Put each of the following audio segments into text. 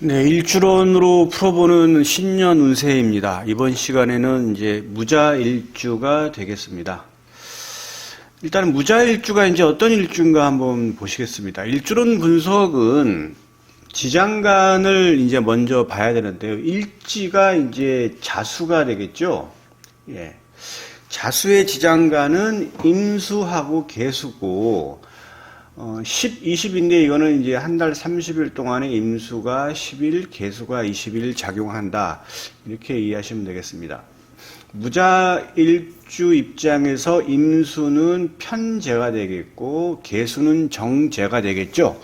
네, 일주론으로 풀어보는 신년 운세입니다. 이번 시간에는 이제 무자일주가 되겠습니다. 일단 무자일주가 이제 어떤 일주인가 한번 보시겠습니다. 일주론 분석은 지장간을 이제 먼저 봐야 되는데요. 일지가 이제 자수가 되겠죠. 예. 자수의 지장간은 임수하고 계수고 10, 20인데 이거는 이제 한 달 30일 동안에 임수가 10일, 계수가 20일 작용한다. 이렇게 이해하시면 되겠습니다. 무자일주 입장에서 임수는 편재가 되겠고 계수는 정재가 되겠죠.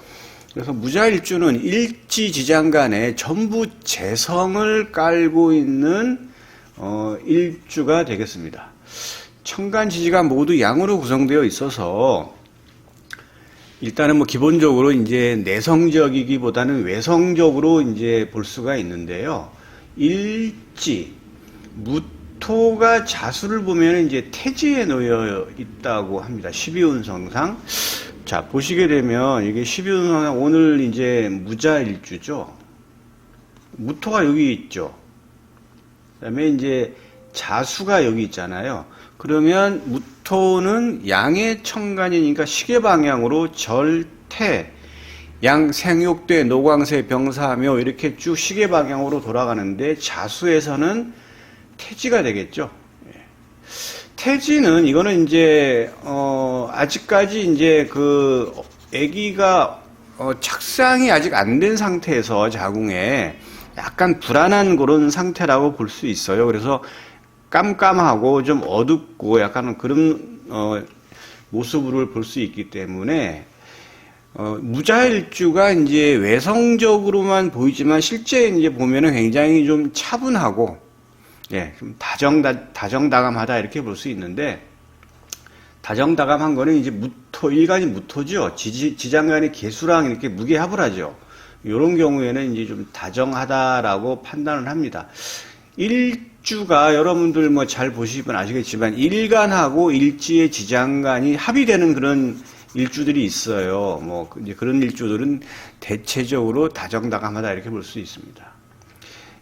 그래서 무자일주는 일지지장간에 전부 재성을 깔고 있는 일주가 되겠습니다. 천간지지가 모두 양으로 구성되어 있어서 일단은 뭐 기본적으로 이제 내성적이기보다는 외성적으로 이제 볼 수가 있는데요. 일지, 무토가 자수를 보면 이제 태지에 놓여 있다고 합니다. 12운성상. 자, 보시게 되면 이게 12운성상 오늘 이제 무자일주죠. 무토가 여기 있죠. 그 다음에 이제 자수가 여기 있잖아요. 그러면 무토는 양의 천간이니까 시계 방향으로 절태, 양생육대, 노광세, 병사묘 이렇게 쭉 시계 방향으로 돌아가는데 자수에서는 태지가 되겠죠. 태지는 이거는 이제 아직까지 이제 그 아기가 착상이 아직 안 된 상태에서 자궁에 약간 불안한 그런 상태라고 볼 수 있어요. 그래서 깜깜하고 좀 어둡고 약간 그런 모습을 볼 수 있기 때문에 무자일주가 이제 외성적으로만 보이지만 실제 이제 보면은 굉장히 좀 차분하고 좀 다정다감하다 이렇게 볼 수 있는데 다정다감한 거는 이제 무토 일간이 무토죠. 지장간이 계수랑 이렇게 무게합을 이런 경우에는 이제 좀 다정하다라고 판단을 합니다. 일주가 여러분들 뭐 잘 보시면 아시겠지만 일간하고 일지의 지장간이 합의되는 그런 일주들이 있어요. 뭐 이제 그런 일주들은 대체적으로 다정다감하다 이렇게 볼 수 있습니다.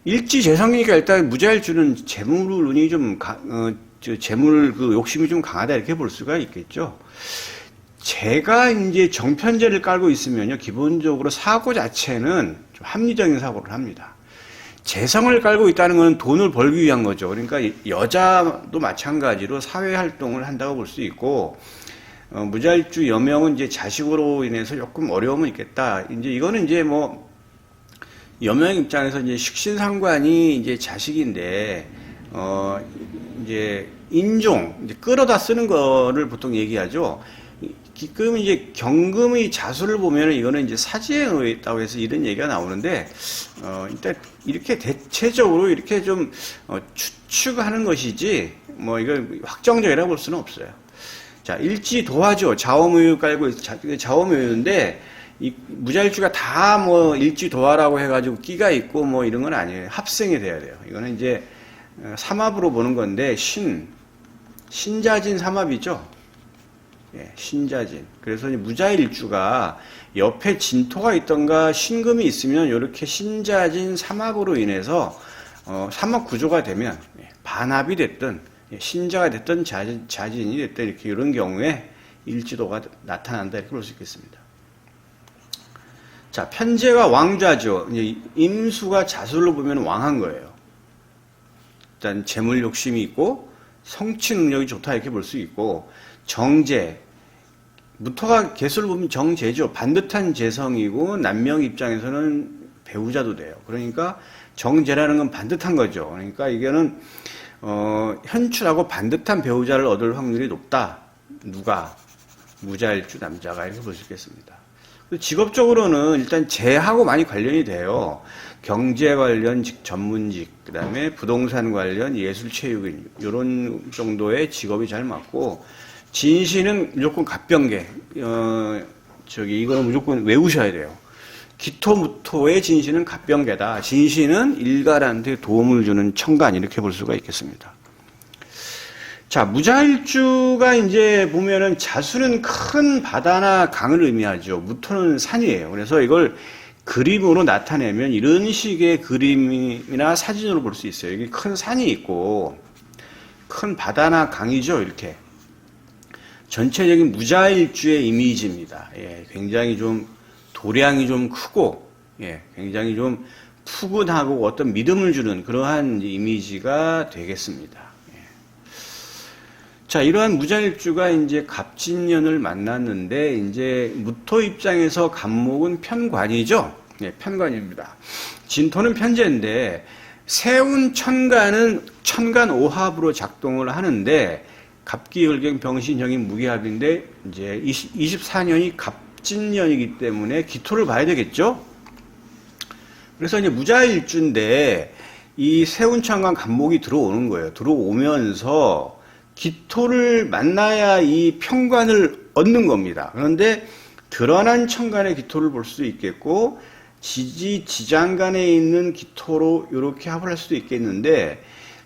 일지 재성이니까 일단 무자일주는 재물운이 좀 재물 그 욕심이 좀 강하다 이렇게 볼 수가 있겠죠. 제가 이제 정편제를 깔고 있으면요, 기본적으로 사고 자체는 좀 합리적인 사고를 합니다. 재성을 깔고 있다는 것은 돈을 벌기 위한 거죠. 그러니까 여자도 마찬가지로 사회활동을 한다고 볼 수 있고, 무자일주 여명은 이제 자식으로 인해서 조금 어려움은 있겠다. 이제 이거는 이제 뭐, 여명 입장에서 이제 식신상관이 이제 자식인데, 이제 인종, 이제 끌어다 쓰는 거를 보통 얘기하죠. 그러면 이제 경금의 자수를 보면 이거는 이제 사지에 놓여 있다고 해서 이런 얘기가 나오는데, 일단 이렇게 대체적으로 이렇게 좀 추측하는 것이지, 뭐 이거 확정적이라고 볼 수는 없어요. 자, 일지도화죠. 좌오묘유 깔고 좌오묘유인데, 이 무자일주가 다 뭐 일지도화라고 해가지고 끼가 있고 뭐 이런 건 아니에요. 합생이 돼야 돼요. 이거는 이제 삼합으로 보는 건데, 신자진 삼합이죠. 신자진. 그래서 무자일주가 옆에 진토가 있던가 신금이 있으면 이렇게 신자진 삼합으로 인해서 삼합 구조가 되면 반합이 됐든 신자가 됐든 자진이 됐든 이렇게 이런 경우에 일지도가 나타난다 이렇게 볼 수 있겠습니다. 자, 편재가 왕좌죠. 임수가 자술로 보면 왕한 거예요. 일단 재물 욕심이 있고 성취 능력이 좋다 이렇게 볼 수 있고, 정재, 무토가 개수를 보면 정재죠. 반듯한 재성이고 남명 입장에서는 배우자도 돼요. 그러니까 정재라는 건 반듯한 거죠. 그러니까 이거는 현출하고 반듯한 배우자를 얻을 확률이 높다. 누가? 무자일주 남자가 이렇게 볼 수 있겠습니다. 직업적으로는 일단 재하고 많이 관련이 돼요. 경제 관련 전문직, 그 다음에 부동산 관련 예술체육인 이런 정도의 직업이 잘 맞고, 진시는 무조건 갑병계, 이거는 무조건 외우셔야 돼요. 기토무토의 진시는 갑병계다. 진시는 일가한테 도움을 주는 천간 이렇게 볼 수가 있겠습니다. 자, 무자일주가 이제 보면은 자수는 큰 바다나 강을 의미하죠. 무토는 산이에요. 그래서 이걸 그림으로 나타내면 이런 식의 그림이나 사진으로 볼 수 있어요. 여기 큰 산이 있고 큰 바다나 강이죠. 이렇게 전체적인 무자일주의 이미지입니다. 예, 굉장히 좀 도량이 좀 크고 굉장히 좀 푸근하고 어떤 믿음을 주는 그러한 이미지가 되겠습니다. 자, 이러한 무자일주가 이제 갑진년을 만났는데, 이제 무토 입장에서 갑목은 편관이죠? 편관입니다. 진토는 편재인데, 세운 천간은 천간 오합으로 작동을 하는데, 갑기 혈경 병신형인 무기합인데, 이제 24년이 갑진년이기 때문에 기토를 봐야 되겠죠? 그래서 이제 무자일주인데, 이 세운 천간 갑목이 들어오는 거예요. 들어오면서, 기토를 만나야 이 편관을 얻는 겁니다. 그런데 드러난 천간의 기토를 볼 수도 있겠고 지지 지장간에 있는 기토로 이렇게 합을 할 수도 있겠는데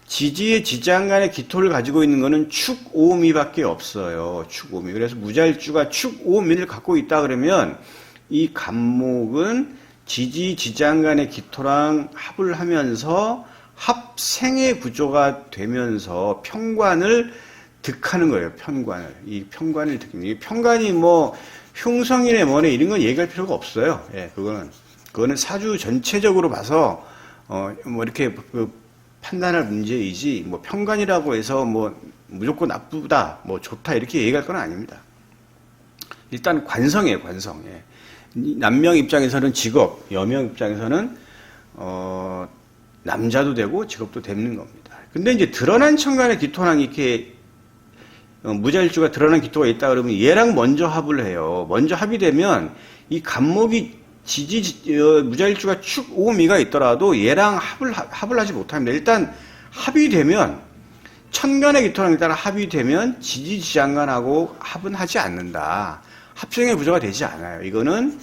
지지의 지장간의 기토를 가지고 있는 것은 축오미밖에 없어요. 축오미. 그래서 무자일주가 축오미를 갖고 있다 그러면 이 갑목은 지지 지장간의 기토랑 합을 하면서 합생의 구조가 되면서 편관을 득하는 거예요. 편관을. 이 편관을 득는. 이 편관이 뭐 흉성이네 뭐네 이런 건 얘기할 필요가 없어요. 예, 그거는 사주 전체적으로 봐서 뭐 이렇게 판단할 문제이지 뭐 편관이라고 해서 뭐 무조건 나쁘다, 뭐 좋다 이렇게 얘기할 건 아닙니다. 일단 관성이에요, 관성. 예. 남명 입장에서는 직업, 여명 입장에서는 남자도 되고 직업도 되는 겁니다. 근데 이제 드러난 천간의 기토랑 이렇게 무자일주가 드러난 기토가 있다 그러면 얘랑 먼저 합을 해요. 먼저 합이 되면 이 갑목이 무자일주가 축오미가 있더라도 얘랑 합을 하지 못합니다. 일단 합이 되면 천간의 기토랑 일단 합이 되면 지지지장간하고 합은 하지 않는다. 합성의 구조가 되지 않아요. 이거는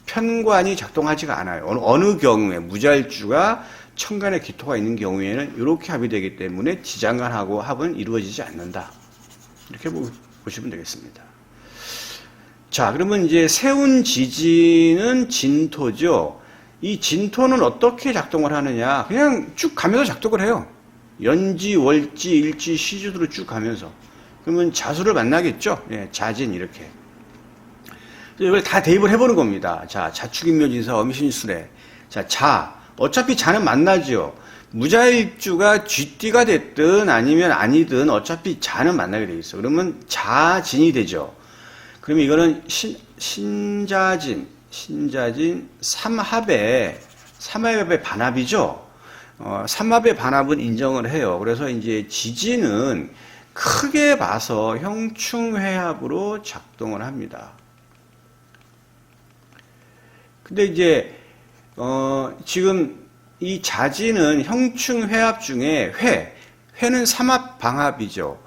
편관이 작동하지가 않아요. 어느 경우에 무자일주가 천간의 기토가 있는 경우에는 이렇게 합이 되기 때문에 지장간하고 합은 이루어지지 않는다. 이렇게 보시면 되겠습니다. 자, 그러면 이제 세운 지지는 진토죠. 이 진토는 어떻게 작동을 하느냐? 그냥 쭉 가면서 작동을 해요. 연지, 월지, 일지, 시주로 쭉 가면서. 그러면 자수를 만나겠죠? 예, 자진 이렇게. 이걸 다 대입을 해보는 겁니다. 자, 자축인묘진사, 엄신술에. 자, 어차피 자는 만나죠. 무자일주가 쥐띠가 됐든 아니면 아니든 어차피 자는 만나게 돼 있어. 그러면 자진이 되죠. 그러면 이거는 신자진, 삼합의 반합이죠. 삼합의 반합은 인정을 해요. 그래서 이제 지진은 크게 봐서 형충회합으로 작동을 합니다. 근데 이제 지금 이 자진은 형충회합 중에 회는 삼합 방합이죠.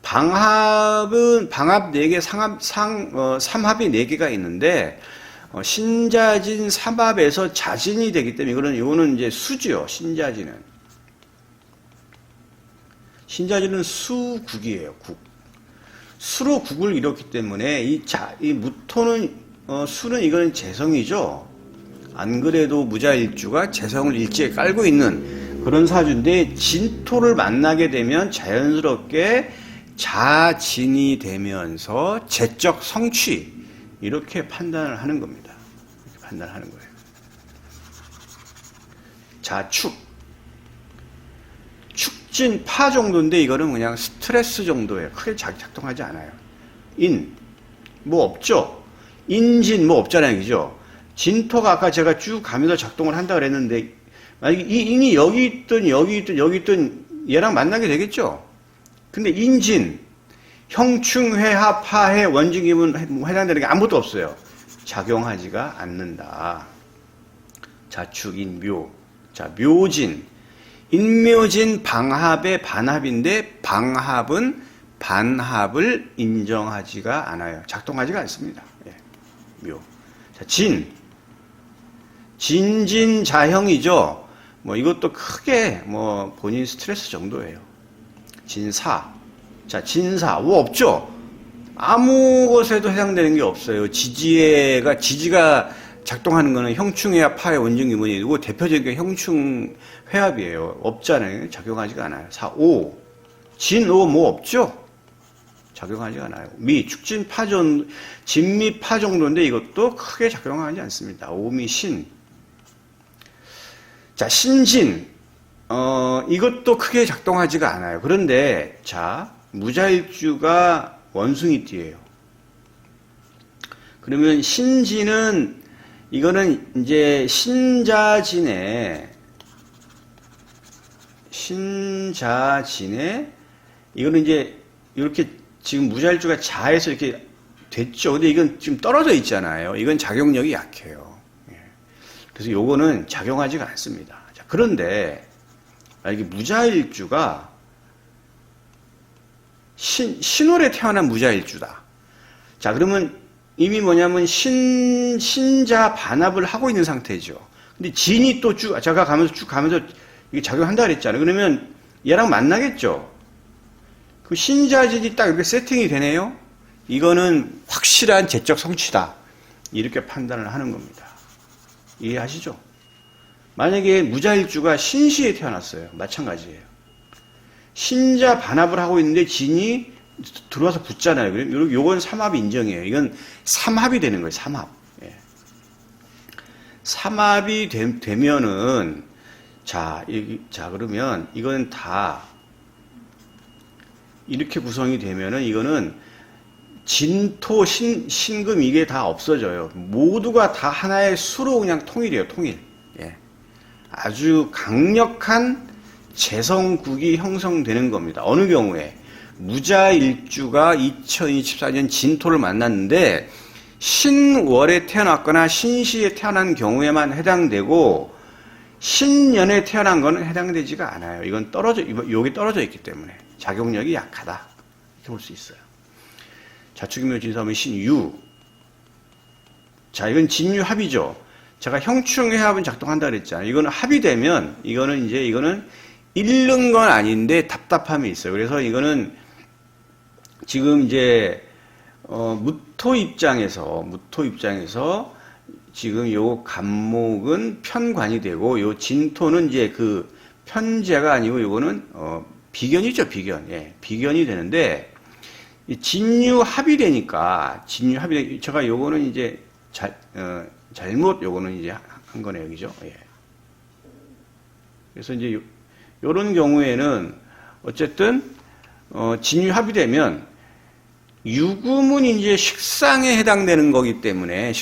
방합은 방합 4개, 삼합이 4개가 있는데 신자진 삼합에서 자진이 되기 때문에 이거는 이제 수지요. 신자진은 수국이에요. 국. 수로 국을 이뤘기 때문에 이 무토는 수는 이거는 재성이죠. 안 그래도 무자일주가 재성을 일지에 깔고 있는 그런 사주인데 진토를 만나게 되면 자연스럽게 자진이 되면서 재적 성취 이렇게 판단을 하는 겁니다. 이렇게 판단하는 거예요. 축진 파 정도인데 이거는 그냥 스트레스 정도예요. 크게 작동하지 않아요. 뭐 없죠. 인진 뭐 없잖아요, 그죠? 진토가 아까 제가 쭉 가면서 작동을 한다 그랬는데 만약에 이 인이 여기 있든 얘랑 만나게 되겠죠. 근데 인진, 형충회합, 파해, 원진기문 해당되는 게 아무것도 없어요. 작용하지가 않는다. 자축인묘. 자, 묘진. 인묘진 방합의 반합인데 방합은 반합을 인정하지가 않아요. 작동하지가 않습니다. 예, 묘. 자, 진진자형이죠. 뭐 이것도 크게 뭐 본인 스트레스 정도예요. 진사. 자, 진사. 뭐 없죠? 아무 것에도 해당되는 게 없어요. 지지가 작동하는 거는 형충회합, 파의 원증기문이고 대표적인 게 형충회합이에요. 없잖아요. 작용하지가 않아요. 4, 5. 진, 5, 뭐 없죠? 작용하지 않아요. 미, 축진, 파전, 진미, 파 정도인데 이것도 크게 작용하지 않습니다. 오미, 신. 자, 신진. 이것도 크게 작동하지가 않아요. 그런데, 자, 무자일주가 원숭이띠예요. 그러면 신진은, 이거는 이제 신자진에, 이거는 이제 이렇게 지금 무자일주가 자에서 이렇게 됐죠. 근데 이건 지금 떨어져 있잖아요. 이건 작용력이 약해요. 그래서 요거는 작용하지가 않습니다. 자, 그런데 이게 무자일주가 신월에 태어난 무자일주다. 자, 그러면 이미 뭐냐면 신자 반합을 하고 있는 상태죠. 근데 진이 또 제가 쭉 가면서 이게 작용한다 그랬잖아요. 그러면 얘랑 만나겠죠. 그 신자진이 딱 이렇게 세팅이 되네요. 이거는 확실한 재적 성취다. 이렇게 판단을 하는 겁니다. 이해하시죠? 만약에 무자일주가 신시에 태어났어요. 마찬가지예요. 신자 반합을 하고 있는데 진이 들어와서 붙잖아요. 그럼 요건 삼합 인정이에요. 이건 삼합이 되는 거예요. 삼합. 예. 삼합이 되면은 자, 그러면 이거는 다 이렇게 구성이 되면은 이거는 진토, 신금 이게 다 없어져요. 모두가 다 하나의 수로 그냥 통일이에요. 통일. 예. 아주 강력한 재성국이 형성되는 겁니다. 어느 경우에 무자일주가 2024년 진토를 만났는데 신월에 태어났거나 신시에 태어난 경우에만 해당되고 신년에 태어난 거는 해당되지가 않아요. 이건 여기 떨어져 있기 때문에 작용력이 약하다. 이렇게 볼 수 있어요. 자축인묘 진사오면 신유. 자, 이건 진유합이죠. 제가 형충회합은 작동한다 그랬잖아요. 이거는 합이 되면 이거는 잃는 건 아닌데 답답함이 있어요. 그래서 이거는 지금 이제 무토 입장에서 지금 요 간목은 편관이 되고 요 진토는 이제 그 편제가 아니고 요거는 비견이죠. 비견. 예, 비견이 되는데 진유합이 되니까 제가 요거는 이제 잘못 요거는 이제 한 거네요. 여기죠. 예. 그래서 이제 요런 경우에는 어쨌든 진유합이 되면 유금은 이제 식상에 해당되는 거기 때문에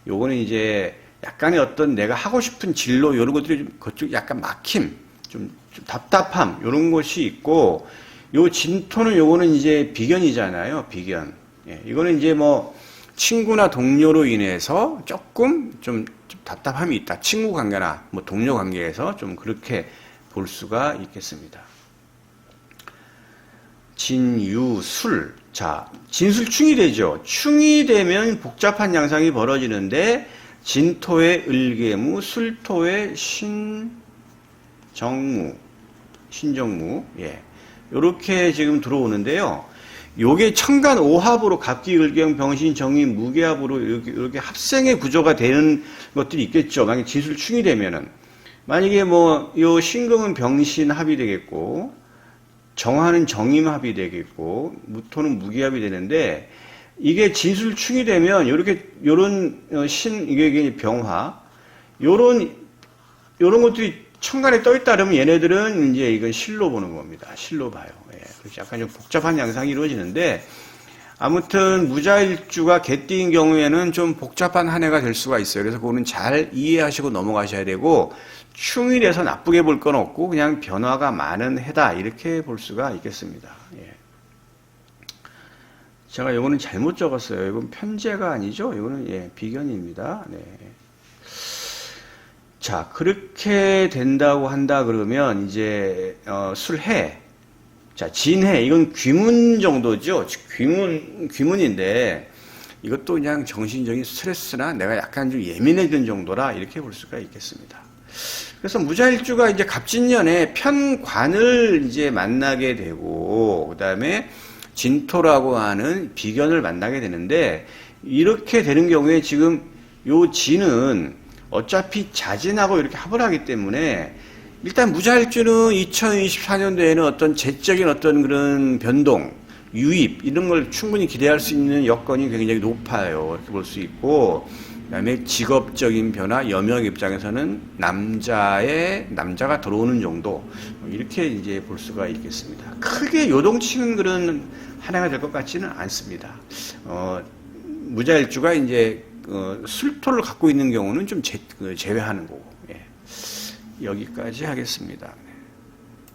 요거는 이제 약간의 어떤 내가 하고 싶은 진로 요런 것들이 좀 그쪽 약간 막힘, 좀 답답함 요런 것이 있고 요 진토는 요거는 이제 비견이잖아요. 비견. 예, 이거는 이제 뭐 친구나 동료로 인해서 조금 좀 답답함이 있다. 친구 관계나 뭐 동료 관계에서 좀 그렇게 볼 수가 있겠습니다. 진유술. 자, 진술충이 되죠. 충이 되면 복잡한 양상이 벌어지는데 진토의 을계무, 술토의 신정무. 예. 요렇게 지금 들어오는데요. 요게 천간 오합으로 갑기, 을경, 병신, 정이, 무계합으로 이렇게 합생의 구조가 되는 것들이 있겠죠. 만약에 진술충이 되면은. 만약에 뭐, 요 신금은 병신 합이 되겠고, 정화는 정임 합이 되겠고, 무토는 무계합이 되는데, 이게 진술충이 되면, 요런 이게 병화, 요런 것들이 천간에 떠 있다 그러면 얘네들은 이제 이건 실로 보는 겁니다. 실로 봐요. 예. 그래서 약간 좀 복잡한 양상이 이루어지는데, 아무튼 무자일주가 개띠인 경우에는 좀 복잡한 한 해가 될 수가 있어요. 그래서 그거는 잘 이해하시고 넘어가셔야 되고, 충일에서 나쁘게 볼 건 없고 그냥 변화가 많은 해다 이렇게 볼 수가 있겠습니다. 예. 제가 이거는 잘못 적었어요. 이건 편제가 아니죠. 이거는 비견입니다. 네. 자, 그렇게 된다고 한다 그러면 이제 술해, 자 진해 이건 귀문 정도죠. 귀문인데 이것도 그냥 정신적인 스트레스나 내가 약간 좀 예민해진 정도라 이렇게 볼 수가 있겠습니다. 그래서 무자일주가 이제 갑진년에 편관을 이제 만나게 되고, 그 다음에 진토라고 하는 비견을 만나게 되는데, 이렇게 되는 경우에 지금 요 진은 어차피 자진하고 이렇게 합을 하기 때문에 일단 무자일주는 2024년도에는 어떤 재적인 어떤 그런 변동, 유입 이런 걸 충분히 기대할 수 있는 여건이 굉장히 높아요. 이렇게 볼 수 있고, 그다음에 직업적인 변화, 여명 입장에서는 남자가 들어오는 정도 이렇게 이제 볼 수가 있겠습니다. 크게 요동치는 그런 한 해가 될 것 같지는 않습니다. 무자일주가 이제 술토를 갖고 있는 경우는 좀 제외하는 거고. 예. 여기까지 하겠습니다.